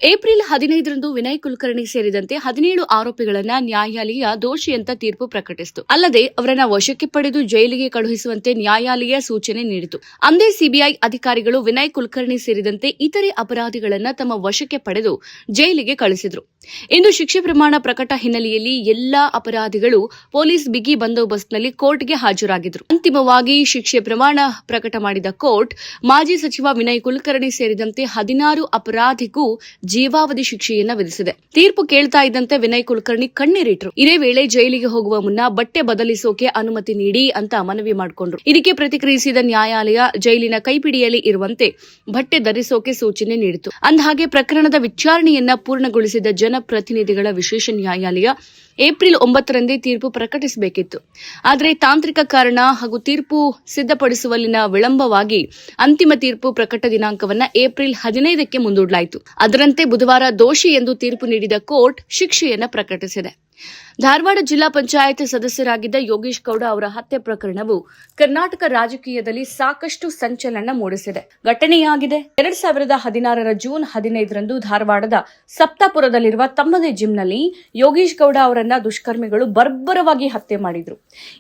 April 15ರಂದು Vinay Kulkarni ಸೇರಿದಂತೆ 17 ಆರೋಪಿಗಳನ್ನ ನ್ಯಾಯಾಲಯ ದೋಷಿ ಅಂತ ತೀರ್ಪು ಪ್ರಕಟಿಸಿತು. ಅಲ್ಲದೆ ಅವರನ್ನ ವಶಕ್ಕೆ ಪಡೆದು ಜೈಲಿಗೆ ಕಳುಹಿಸುವಂತೆ ನ್ಯಾಯಾಲಯ ಸೂಚನೆ ನೀಡಿತು. ಅಂದೇ ಸಿಬಿಐ ಅಧಿಕಾರಿಗಳು ವಿನಯ್ ಕುಲಕರ್ಣಿ ಸೇರಿದಂತೆ ಇತರೆ ಅಪರಾಧಿಗಳನ್ನ ತಮ್ಮ ವಶಕ್ಕೆ ಪಡೆದು ಜೈಲಿಗೆ ಕಳುಹಿಸಿದರು. ಇಂದು ಶಿಕ್ಷೆ ಪ್ರಮಾಣ ಪ್ರಕಟ ಹಿನ್ನೆಲೆಯಲ್ಲಿ ಎಲ್ಲಾ ಅಪರಾಧಿಗಳು ಪೊಲೀಸ್ ಬಿಗಿ ಬಂದೋಬಸ್ತ್ನಲ್ಲಿ ಕೋರ್ಟ್ಗೆ ಹಾಜರಾಗಿದ್ದರು. ಅಂತಿಮವಾಗಿ ಶಿಕ್ಷೆ ಪ್ರಮಾಣ ಪ್ರಕಟ ಮಾಡಿದ ಕೋರ್ಟ್ ಮಾಜಿ ಸಚಿವ ವಿನಯ್ ಕುಲಕರ್ಣಿ ಸೇರಿದಂತೆ 16 ಅಪರಾಧಿಗೂ ಜೀವಾವಧಿ ಶಿಕ್ಷೆಯನ್ನ ವಿಧಿಸಿದೆ. ತೀರ್ಪು ಕೇಳ್ತಾ ಇದ್ದಂತೆ ವಿನಯ್ ಕುಲಕರ್ಣಿ ಕಣ್ಣೀರಿಟ್ರು. ಇದೇ ವೇಳೆ ಜೈಲಿಗೆ ಹೋಗುವ ಮುನ್ನ ಬಟ್ಟೆ ಬದಲಿಸೋಕೆ ಅನುಮತಿ ನೀಡಿ ಅಂತ ಮನವಿ ಮಾಡಿಕೊಂಡ್ರು. ಇದಕ್ಕೆ ಪ್ರತಿಕ್ರಿಯಿಸಿದ ನ್ಯಾಯಾಲಯ ಜೈಲಿನ ಕೈಪಿಡಿಯಲ್ಲಿ ಇರುವಂತೆ ಬಟ್ಟೆ ಧರಿಸೋಕೆ ಸೂಚನೆ ನೀಡಿತು. ಅಂದಹಾಗೆ ಪ್ರಕರಣದ ವಿಚಾರಣೆಯನ್ನ ಪೂರ್ಣಗೊಳಿಸಿದ ಜನಪ್ರತಿನಿಧಿಗಳ ವಿಶೇಷ ನ್ಯಾಯಾಲಯ ಏಪ್ರಿಲ್ 9ರಂದೇ ತೀರ್ಪು ಪ್ರಕಟಿಸಬೇಕಿತ್ತು. ಆದರೆ ತಾಂತ್ರಿಕ ಕಾರಣ ಹಾಗೂ ತೀರ್ಪು ಸಿದ್ಧಪಡಿಸುವಲ್ಲಿನ ವಿಳಂಬವಾಗಿ ಅಂತಿಮ ತೀರ್ಪು ಪ್ರಕಟ ದಿನಾಂಕವನ್ನು ಏಪ್ರಿಲ್ 15ಕ್ಕೆ ಮುಂದೂಡಲಾಯಿತು. ಅದರಂತೆ ಬುಧವಾರ ದೋಷಿ ಎಂದು ತೀರ್ಪು ನೀಡಿದ ಕೋರ್ಟ್ ಶಿಕ್ಷೆಯನ್ನು ಪ್ರಕಟಿಸಿದೆ. ಧಾರವಾಡ ಜಿಲ್ಲಾ ಪಂಚಾಯತ್ ಸದಸ್ಯರಾಗಿದ್ದ ಯೋಗೇಶ್ ಗೌಡ ಅವರ ಹತ್ಯೆ ಪ್ರಕರಣವು ಕರ್ನಾಟಕ ರಾಜಕೀಯದಲ್ಲಿ ಸಾಕಷ್ಟು ಸಂಚಲನ ಮೂಡಿಸಿದೆ. ಘಟನೆಯಾಗಿದೆ 2016ರ ಜೂನ್ 15ರಂದು ಧಾರವಾಡದ ಸಪ್ತಾಪುರದಲ್ಲಿರುವ ತಮ್ಮದೇ ಜಿಮ್ನಲ್ಲಿ ಯೋಗೇಶ್ ಗೌಡ ಅವರನ್ನ ದುಷ್ಕರ್ಮಿಗಳು ಬರ್ಬರವಾಗಿ ಹತ್ಯೆ ಮಾಡಿದ್ರು.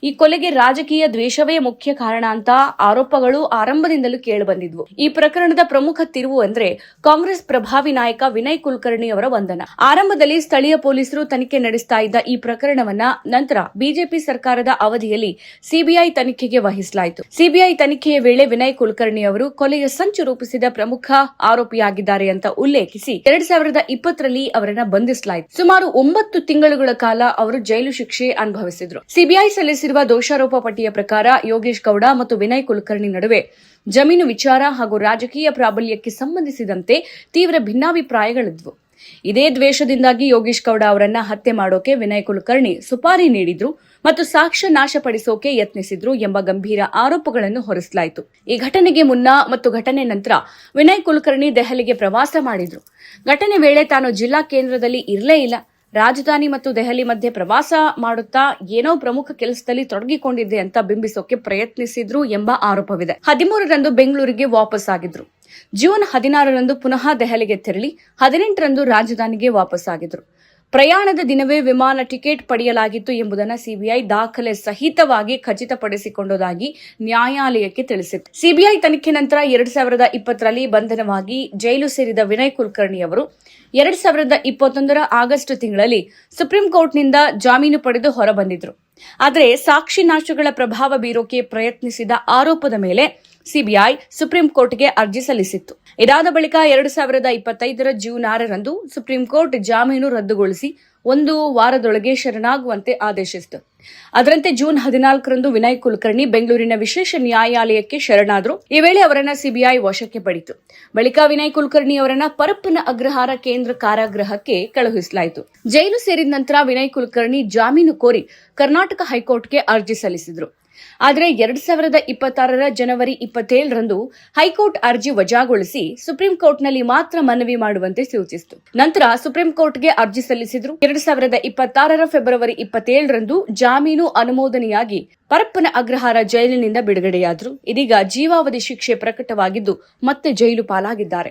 ಈ ಕೊಲೆಗೆ ರಾಜಕೀಯ ದ್ವೇಷವೇ ಮುಖ್ಯ ಕಾರಣ ಅಂತ ಆರೋಪಗಳು ಆರಂಭದಿಂದಲೂ ಕೇಳಿಬಂದಿದ್ವು. ಈ ಪ್ರಕರಣದ ಪ್ರಮುಖ ತಿರುವು ಅಂದ್ರೆ ಕಾಂಗ್ರೆಸ್ ಪ್ರಭಾವಿ ನಾಯಕ ವಿನಯ್ ಕುಲಕರ್ಣಿ ಅವರ ಬಂಧನ. ಆರಂಭದಲ್ಲಿ ಸ್ಥಳೀಯ ಪೊಲೀಸರು ತನಿಖೆ ನಡೆಸ್ತಾ ಇದ್ದ ಈ ಪ್ರಕರಣವನ್ನ ನಂತರ ಬಿಜೆಪಿ ಸರ್ಕಾರದ ಅವಧಿಯಲ್ಲಿ ಸಿಬಿಐ ತನಿಖೆಗೆ ವಹಿಸಲಾಯಿತು. ಸಿಬಿಐ ತನಿಖೆಯ ವೇಳೆ ವಿನಯ್ ಕುಲಕರ್ಣಿ ಅವರು ಕೊಲೆಯ ಸಂಚು ರೂಪಿಸಿದ ಪ್ರಮುಖ ಆರೋಪಿಯಾಗಿದ್ದಾರೆ ಅಂತ ಉಲ್ಲೇಖಿಸಿ 2020ರಲ್ಲಿ ಅವರನ್ನ ಬಂಧಿಸಲಾಯಿತು. ಸುಮಾರು 9 ತಿಂಗಳುಗಳ ಕಾಲ ಅವರು ಜೈಲು ಶಿಕ್ಷೆ ಅನುಭವಿಸಿದ್ರು. ಸಿಬಿಐ ಸಲ್ಲಿಸಿರುವ ದೋಷಾರೋಪ ಪಟ್ಟಿಯ ಪ್ರಕಾರ ಯೋಗೇಶ್ ಗೌಡ ಮತ್ತು ವಿನಯ್ ಕುಲಕರ್ಣಿ ನಡುವೆ ಜಮೀನು ವಿಚಾರ ಹಾಗೂ ರಾಜಕೀಯ ಪ್ರಾಬಲ್ಯಕ್ಕೆ ಸಂಬಂಧಿಸಿದಂತೆ ತೀವ್ರ ಭಿನ್ನಾಭಿಪ್ರಾಯಗಳಿದ್ವು. ಇದೇ ದ್ವೇಷದಿಂದಾಗಿ ಯೋಗೇಶ್ ಗೌಡ ಅವರನ್ನ ಹತ್ಯೆ ಮಾಡೋಕೆ ವಿನಯ್ ಕುಲಕರ್ಣಿ ಸುಪಾರಿ ನೀಡಿದ್ರು ಮತ್ತು ಸಾಕ್ಷ್ಯ ನಾಶಪಡಿಸೋಕೆ ಯತ್ನಿಸಿದ್ರು ಎಂಬ ಗಂಭೀರ ಆರೋಪಗಳನ್ನು ಹೊರಿಸಲಾಯಿತು. ಈ ಘಟನೆಗೆ ಮುನ್ನ ಮತ್ತು ಘಟನೆ ನಂತರ ವಿನಯ್ ಕುಲಕರ್ಣಿ ದೆಹಲಿಗೆ ಪ್ರವಾಸ ಮಾಡಿದ್ರು. ಘಟನೆ ವೇಳೆ ತಾನು ಜಿಲ್ಲಾ ಕೇಂದ್ರದಲ್ಲಿ ಇರಲೇ ಇಲ್ಲ, ರಾಜಧಾನಿ ಮತ್ತು ದೆಹಲಿ ಮಧ್ಯೆ ಪ್ರವಾಸ ಮಾಡುತ್ತಾ ಏನೋ ಪ್ರಮುಖ ಕೆಲಸದಲ್ಲಿ ತೊಡಗಿಕೊಂಡಿದ್ದೆ ಅಂತ ಬಿಂಬಿಸೋಕೆ ಪ್ರಯತ್ನಿಸಿದ್ರು ಎಂಬ ಆರೋಪವಿದೆ. 13ರಂದು ಬೆಂಗಳೂರಿಗೆ ವಾಪಸ್ ಆಗಿದ್ರು. ಜೂನ್ 16ರಂದು ಪುನಃ ದೆಹಲಿಗೆ ತೆರಳಿ 18ರಂದು ರಾಜಧಾನಿಗೆ ವಾಪಸ್ ಆಗಿದ್ರು. ಪ್ರಯಾಣದ ದಿನವೇ ವಿಮಾನ ಟಿಕೆಟ್ ಪಡೆಯಲಾಗಿತ್ತು ಎಂಬುದನ್ನು ಸಿಬಿಐ ದಾಖಲೆ ಸಹಿತವಾಗಿ ಖಚಿತಪಡಿಸಿಕೊಂಡದಾಗಿ ನ್ಯಾಯಾಲಯಕ್ಕೆ ತಿಳಿಸಿತ್ತು. ಸಿಬಿಐ ತನಿಖೆ ನಂತರ 2020ರಲ್ಲಿ ಬಂಧನವಾಗಿ ಜೈಲು ಸೇರಿದ ವಿನಯ್ ಕುಲಕರ್ಣಿ ಅವರು 2021ರ ಆಗಸ್ಟ್ ತಿಂಗಳಲ್ಲಿ ಸುಪ್ರೀಂ ಕೋರ್ಟ್ನಿಂದ ಜಾಮೀನು ಪಡೆದು ಹೊರಬಂದಿದ್ರು. ಆದರೆ ಸಾಕ್ಷಿ ನಾಶಗಳ ಪ್ರಭಾವ ಬೀರೋಕೆ ಪ್ರಯತ್ನಿಸಿದ ಆರೋಪದ ಮೇಲೆ ಸಿಬಿಐ ಸುಪ್ರೀಂ ಕೋರ್ಟ್ಗೆ ಅರ್ಜಿ ಸಲ್ಲಿಸಿತ್ತು. ಇದಾದ ಬಳಿಕ 2025ರ ಜೂನ್ 6ರಂದು ಸುಪ್ರೀಂ ಕೋರ್ಟ್ ಜಾಮೀನು ರದ್ದುಗೊಳಿಸಿ 1 ವಾರದೊಳಗೆ ಶರಣಾಗುವಂತೆ ಆದೇಶಿಸಿತು. ಅದರಂತೆ ಜೂನ್ 14ರಂದು ವಿನಯ್ ಕುಲಕರ್ಣಿ ಬೆಂಗಳೂರಿನ ವಿಶೇಷ ನ್ಯಾಯಾಲಯಕ್ಕೆ ಶರಣಾದರು. ಈ ವೇಳೆ ಅವರನ್ನ ಸಿಬಿಐ ವಶಕ್ಕೆ ಪಡೆಯಿತು. ಬಳಿಕ ವಿನಯ್ ಕುಲಕರ್ಣಿ ಅವರನ್ನ ಪರಪ್ಪನ ಅಗ್ರಹಾರ ಕೇಂದ್ರ ಕಾರಾಗೃಹಕ್ಕೆ ಕಳುಹಿಸಲಾಯಿತು. ಜೈಲು ಸೇರಿದ ನಂತರ ವಿನಯ್ ಕುಲಕರ್ಣಿ ಜಾಮೀನು ಕೋರಿ ಕರ್ನಾಟಕ ಹೈಕೋರ್ಟ್ಗೆ ಅರ್ಜಿ ಸಲ್ಲಿಸಿದರು. ಆದರೆ 2026ರ ಜನವರಿ 27ರಂದು ಹೈಕೋರ್ಟ್ ಅರ್ಜಿ ವಜಾಗೊಳಿಸಿ ಸುಪ್ರೀಂ ಕೋರ್ಟ್ನಲ್ಲಿ ಮಾತ್ರ ಮನವಿ ಮಾಡುವಂತೆ ಸೂಚಿಸಿತು. ನಂತರ ಸುಪ್ರೀಂ ಕೋರ್ಟ್ಗೆ ಅರ್ಜಿ ಸಲ್ಲಿಸಿದ್ರು. 2026ರ ಫೆಬ್ರವರಿ 27ರಂದು ಜಾಮೀನು ಅನುಮೋದನೆಯಾಗಿ ಪರಪ್ಪನ ಅಗ್ರಹಾರ ಜೈಲಿನಿಂದ ಬಿಡುಗಡೆಯಾದರು. ಇದೀಗ ಜೀವಾವಧಿ ಶಿಕ್ಷೆ ಪ್ರಕಟವಾಗಿದ್ದು ಮತ್ತೆ ಜೈಲು ಪಾಲಾಗಿದ್ದಾರೆ.